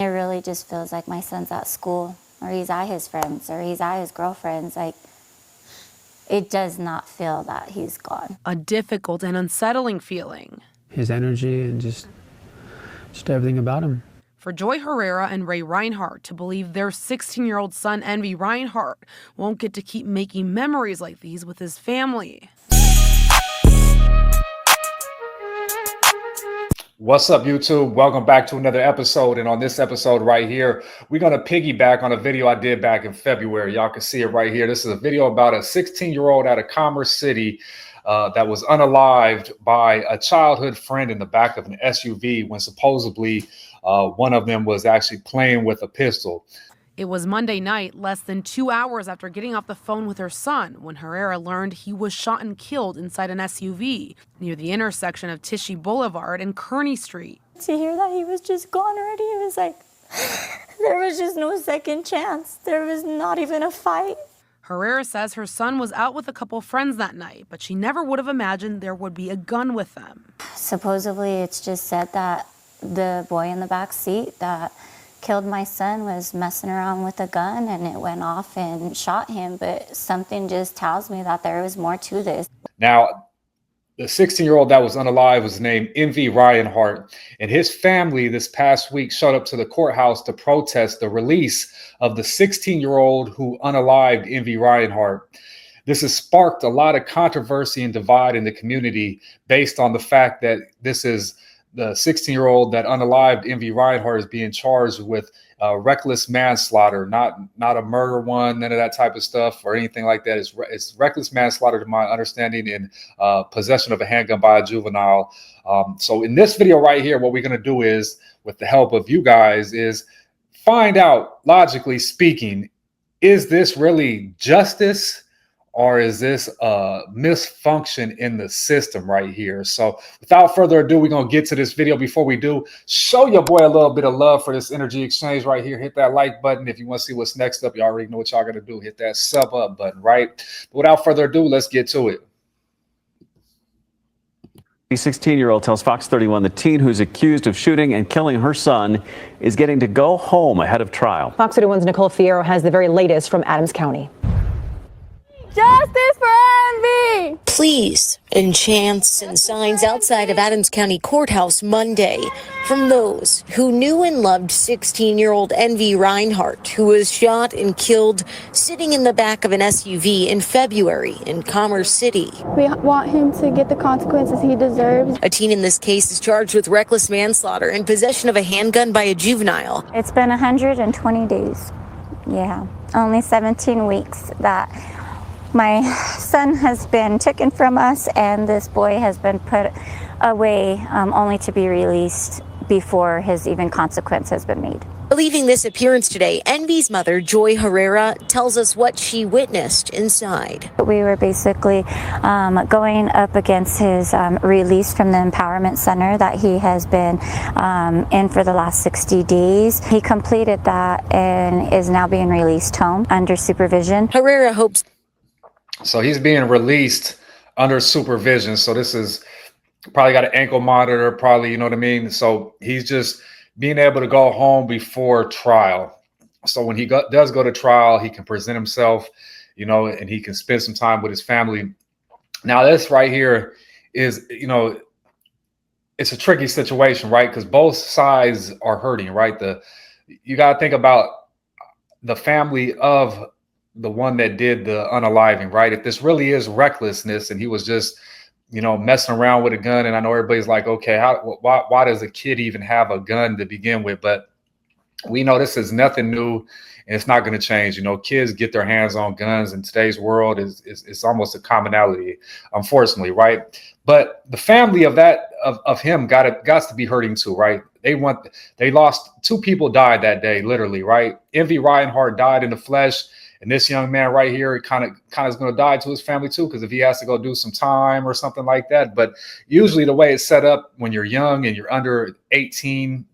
It really just feels like my son's at school, or he's at his friends, or he's at his girlfriend's. Like, it does not feel that he's gone. A difficult and unsettling feeling. His energy and just everything about him. For Joy Herrera and Ray Reinhardt to believe their 16-year-old son, Envy Reinhardt, won't get to keep making memories like these with his family. What's up, YouTube? Welcome back to another episode. And on this episode right here, we're going to piggyback on a video I did back in February. Y'all can see it right here. This is a video about a 16-year-old out of Commerce City that was unalived by a childhood friend in the back of an SUV when supposedly one of them was actually playing with a pistol. It was Monday night, less than 2 hours after getting off the phone with her son, when Herrera learned he was shot and killed inside an SUV near the intersection of Tishy Boulevard and Kearney Street. To hear that he was just gone already, it was like, there was just no second chance. There was not even a fight. Herrera says her son was out with a couple friends that night, but she never would have imagined there would be a gun with them. Supposedly, it's just said that the boy in the back seat that killed my son was messing around with a gun and it went off and shot him, but something just tells me that there was more to this. Now, the 16-year-old that was unalive was named Envy Reinhardt, and his family this past week showed up to the courthouse to protest the release of the 16-year-old who unalived Envy Reinhardt. This has sparked a lot of controversy and divide in the community based on the fact that this is the 16-year-old that unalived Envy Reinhardt is being charged with reckless manslaughter, not a murder one, none of that type of stuff or anything like that. It's reckless manslaughter to my understanding, in possession of a handgun by a juvenile. So in this video right here, what we're going to do is, with the help of you guys, is find out, logically speaking, is this really justice? Or is this a misfunction in the system right here? So without further ado, we're going to get to this video. Before we do, show your boy a little bit of love for this energy exchange right here. Hit that like button. If you want to see what's next up, you already know what y'all got to do. Hit that sub up button, right? But without further ado, let's get to it. The 16-year-old tells Fox 31 the teen who's accused of shooting and killing her son is getting to go home ahead of trial. Fox 31's Nicole Fierro has the very latest from Adams County. Justice for Envy! Pleas and chants and signs outside of Adams County Courthouse Monday from those who knew and loved 16-year-old Envy Reinhardt, who was shot and killed sitting in the back of an SUV in February in Commerce City. We want him to get the consequences he deserves. A teen in this case is charged with reckless manslaughter and possession of a handgun by a juvenile. It's been 120 days. Yeah, only 17 weeks that my son has been taken from us, and this boy has been put away only to be released before his even consequence has been made. Leaving this appearance today, Envy's mother, Joy Herrera, tells us what she witnessed inside. We were basically going up against his release from the Empowerment Center that he has been in for the last 60 days. He completed that and is now being released home under supervision. Herrera hopes. So he's being released under supervision. So this is probably got an ankle monitor, probably, you know what I mean? So he's just being able to go home before trial. So when he does go to trial, he can present himself, you know, and he can spend some time with his family. Now, this right here is, you know, it's a tricky situation, right? Because both sides are hurting, right? You got to think about the family of the one that did the unaliving, right? If this really is recklessness and he was just, you know, messing around with a gun, and I know everybody's like, okay, why does a kid even have a gun to begin with? But we know this is nothing new, and it's not going to change. You know, kids get their hands on guns in today's world is almost a commonality, unfortunately, right? But the family of him got to be hurting too, right? They lost, 2 people died that day, literally, right? Envy Reinhardt died in the flesh. And this young man right here kind of is going to die to his family too, because if he has to go do some time or something like that. But usually the way it's set up, when you're young and you're under 18,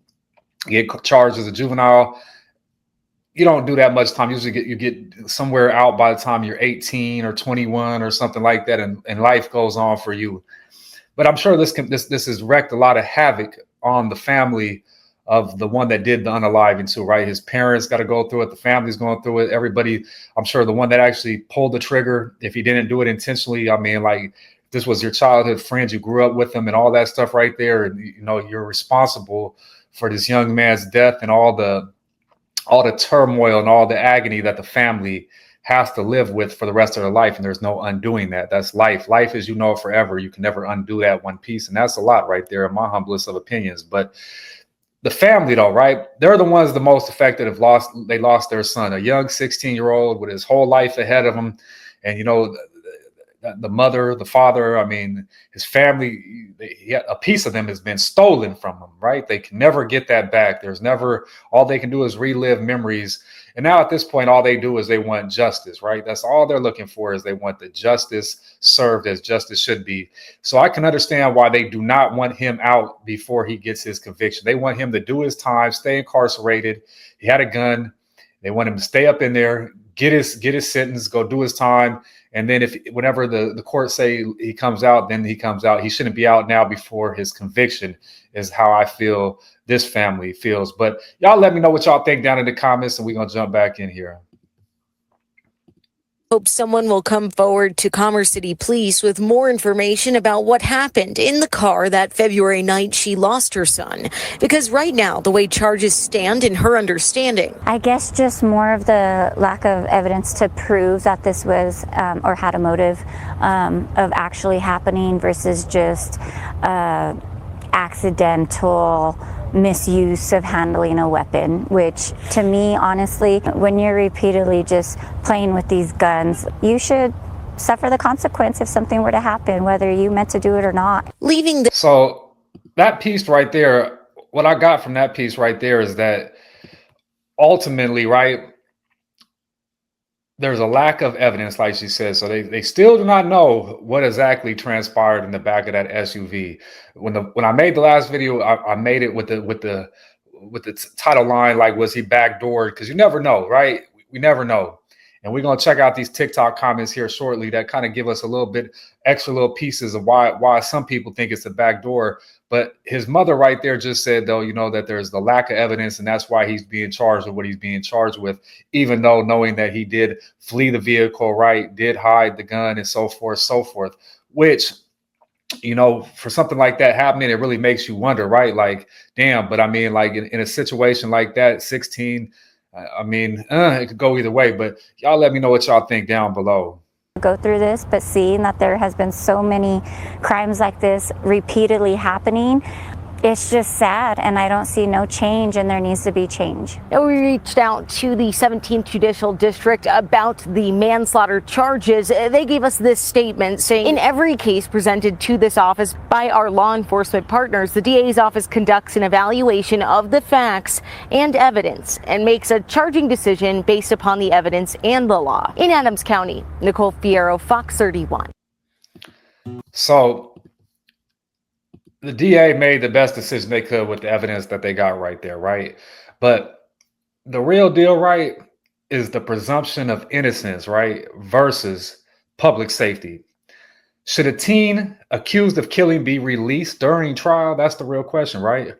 you get charged as a juvenile, you don't do that much time. Usually you get somewhere out by the time you're 18 or 21 or something like that, and life goes on for you. But I'm sure this has wreaked a lot of havoc on the family of the one that did the unaliving too, right? His parents got to go through it. The family's going through it. Everybody, I'm sure the one that actually pulled the trigger, if he didn't do it intentionally, I mean, like, this was your childhood friends, you grew up with them and all that stuff right there. And, you know, you're responsible for this young man's death and all the turmoil and all the agony that the family has to live with for the rest of their life. And there's no undoing that. That's life. Life is, you know, forever. You can never undo that one piece. And that's a lot right there in my humblest of opinions. But the family, though, right? They're the ones the most affected. They lost their son, a young 16-year-old with his whole life ahead of him. And, you know, the mother, the father, I mean, his family, a piece of them has been stolen from them, right? They can never get that back. There's never, all they can do is relive memories. And now at this point, all they do is they want justice, right? That's all they're looking for, is they want the justice served as justice should be. So I can understand why they do not want him out before he gets his conviction. They want him to do his time, stay incarcerated. He had a gun. They want him to stay up in there, get his sentence, go do his time. And then whenever the court say he comes out, then he comes out. He shouldn't be out now before his conviction, is how I feel this family feels. But y'all let me know what y'all think down in the comments, and we're going to jump back in here. Hope someone will come forward to Commerce City Police with more information about what happened in the car that February night she lost her son. Because right now, the way charges stand, in her understanding, I guess just more of the lack of evidence to prove that this was or had a motive of actually happening versus just accidental misuse of handling a weapon, which to me, honestly, when you're repeatedly just playing with these guns, you should suffer the consequence if something were to happen, whether you meant to do it or not. So that piece right there, what I got from that piece right there is that ultimately, right, there's a lack of evidence, like she said. So they still do not know what exactly transpired in the back of that SUV. When I made the last video, I made it with the title line, like, was he backdoored? Because you never know, right? We never know. And we're gonna check out these TikTok comments here shortly that kind of give us a little bit extra little pieces of why some people think it's a backdoor. But his mother right there just said, though, you know, that there's the lack of evidence, and that's why he's being charged with what he's being charged with, even though knowing that he did flee the vehicle, right, did hide the gun and so forth, which, you know, for something like that happening, it really makes you wonder, right? Like, damn, but I mean, like in a situation like that, 16, I mean, it could go either way, but y'all let me know what y'all think down below. Go through this, but seeing that there has been so many crimes like this repeatedly happening, it's just sad, and I don't see no change, and there needs to be change. We reached out to the 17th Judicial District about the manslaughter charges. They gave us this statement saying, in every case presented to this office by our law enforcement partners, the DA's office conducts an evaluation of the facts and evidence and makes a charging decision based upon the evidence and the law. In Adams County, Nicole Fierro, Fox 31. So the DA made the best decision they could with the evidence that they got right there, right? But the real deal, right, is the presumption of innocence, right, versus public safety. Should a teen accused of killing be released during trial? That's the real question, right?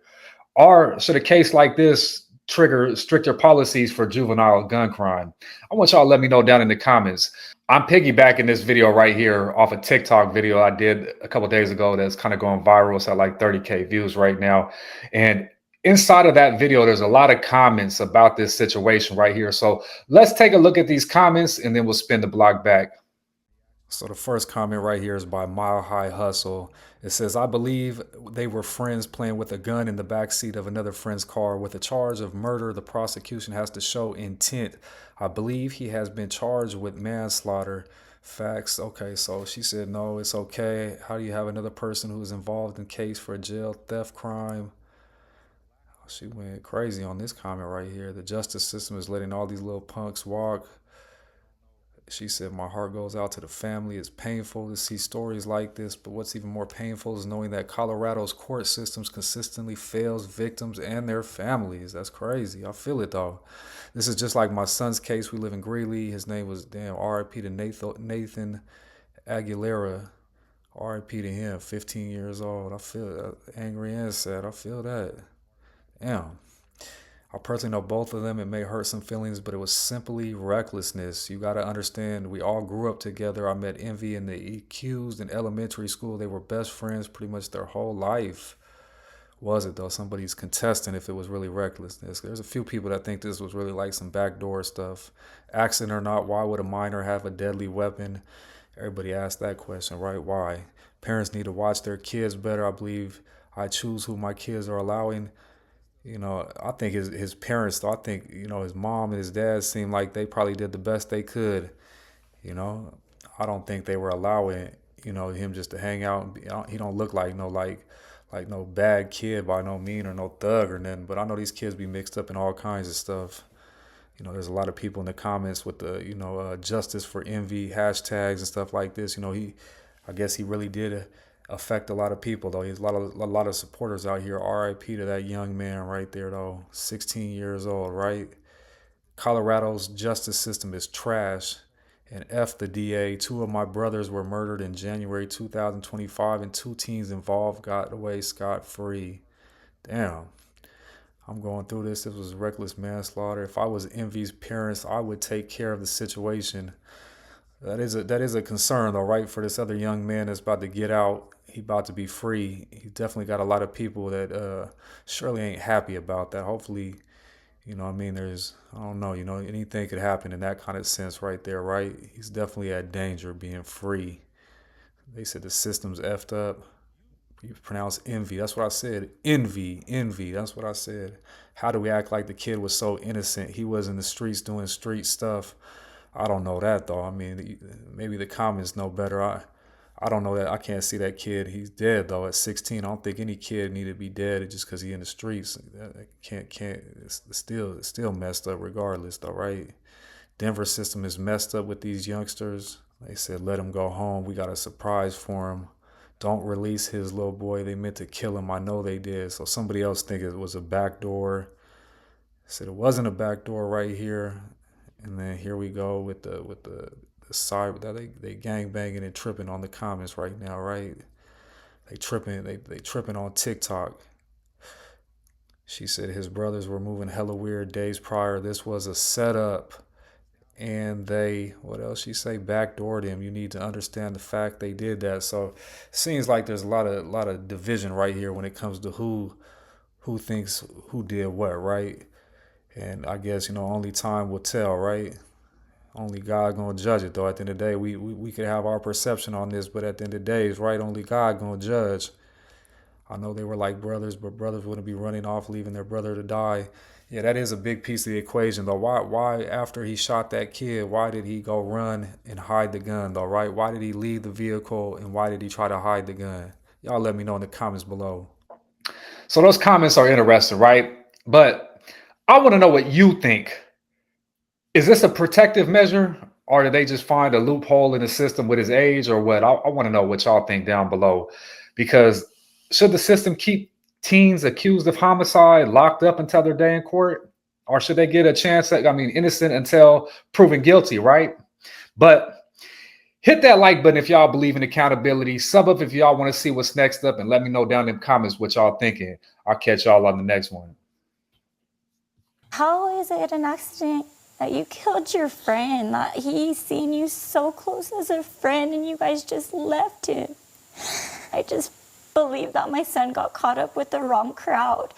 Or should a case like this trigger stricter policies for juvenile gun crime? I want y'all to let me know down in the comments. I'm piggybacking this video right here off a TikTok video I did a couple of days ago that's kind of going viral. It's at like 30K views right now. And inside of that video, there's a lot of comments about this situation right here. So let's take a look at these comments, and then we'll spin the block back. So the first comment right here is by Mile High Hustle. It says, I believe they were friends playing with a gun in the backseat of another friend's car. With a charge of murder, the prosecution has to show intent. I believe he has been charged with manslaughter. Facts. Okay, so she said, no, it's okay. How do you have another person who is involved in case for a jail theft crime? She went crazy on this comment right here. The justice system is letting all these little punks walk. She said, my heart goes out to the family. It's painful to see stories like this, but what's even more painful is knowing that Colorado's court systems consistently fails victims and their families. That's crazy. I feel it, though. This is just like my son's case. We live in Greeley. His name was, R.I.P. to Nathan Aguilera. R.I.P. to him, 15 years old. I feel angry and sad. I feel that. Damn. I personally know both of them. It may hurt some feelings, but it was simply recklessness. You got to understand, we all grew up together. I met Envy and the accused in elementary school. They were best friends pretty much their whole life. Was it though? Somebody's contesting if it was really recklessness. There's a few people that think this was really like some backdoor stuff. Accident or not, why would a minor have a deadly weapon? Everybody asked that question, right? Why? Parents need to watch their kids better. I believe I choose who my kids are allowing. You know, I think his parents, though, I think, you know, his mom and his dad seemed like they probably did the best they could. You know, I don't think they were allowing, you know, him just to hang out. He don't look like no bad kid by no mean or no thug or nothing. But I know these kids be mixed up in all kinds of stuff. You know, there's a lot of people in the comments with the, you know, justice for Envy hashtags and stuff like this. You know, I guess he really did affect a lot of people, though. He's a lot of supporters out here. R.I.P. to that young man right there, though. 16 years old, right? Colorado's justice system is trash. And F the DA. 2 of my brothers were murdered in January 2025, and 2 teens involved got away scot-free. Damn. I'm going through this. This was reckless manslaughter. If I was Envy's parents, I would take care of the situation. That is a concern, though, right? For this other young man that's about to get out, he about to be free. He definitely got a lot of people that surely ain't happy about that. Hopefully, you know what I mean, I don't know, you know, anything could happen in that kind of sense right there, right? He's definitely at danger of being free. They said the system's effed up. You pronounce Envy. That's what I said. Envy. That's what I said. How do we act like the kid was so innocent? He was in the streets doing street stuff. I don't know that, though. I mean, maybe the comments know better. I don't know that. I can't see that kid. He's dead, though, at 16. I don't think any kid need to be dead just because he's in the streets. It's still messed up regardless, though, right? Denver system is messed up with these youngsters. They said, let him go home. We got a surprise for him. Don't release his little boy. They meant to kill him. I know they did. So somebody else think it was a backdoor. Said it wasn't a backdoor right here. And then here we go with the side that they gang banging and tripping on the comments right now, right? They tripping on TikTok. She said his brothers were moving hella weird days prior. This was a setup. And what else she say, backdoored him. You need to understand the fact they did that. So it seems like there's a lot of division right here when it comes to who thinks who did what, right? And I guess, you know, only time will tell, right? Only God gonna judge it, though. At the end of the day, we could have our perception on this, but at the end of the day, it's right, only God gonna judge. I know they were like brothers, but brothers wouldn't be running off, leaving their brother to die. Yeah, that is a big piece of the equation, though. Why after he shot that kid, why did he go run and hide the gun, though, right? Why did he leave the vehicle, and why did he try to hide the gun? Y'all let me know in the comments below. So those comments are interesting, right? But I want to know what you think. Is this a protective measure, or did they just find a loophole in the system with his age, or what? I want to know what y'all think down below, because should the system keep teens accused of homicide locked up until their day in court, or should they get a chance at, innocent until proven guilty, right? But hit that like button if y'all believe in accountability. Sub up if y'all want to see what's next up, and let me know down in the comments what y'all thinking. I'll catch y'all on the next one. How is it an accident that you killed your friend, that he's seen you so close as a friend and you guys just left him? I just believe that my son got caught up with the wrong crowd.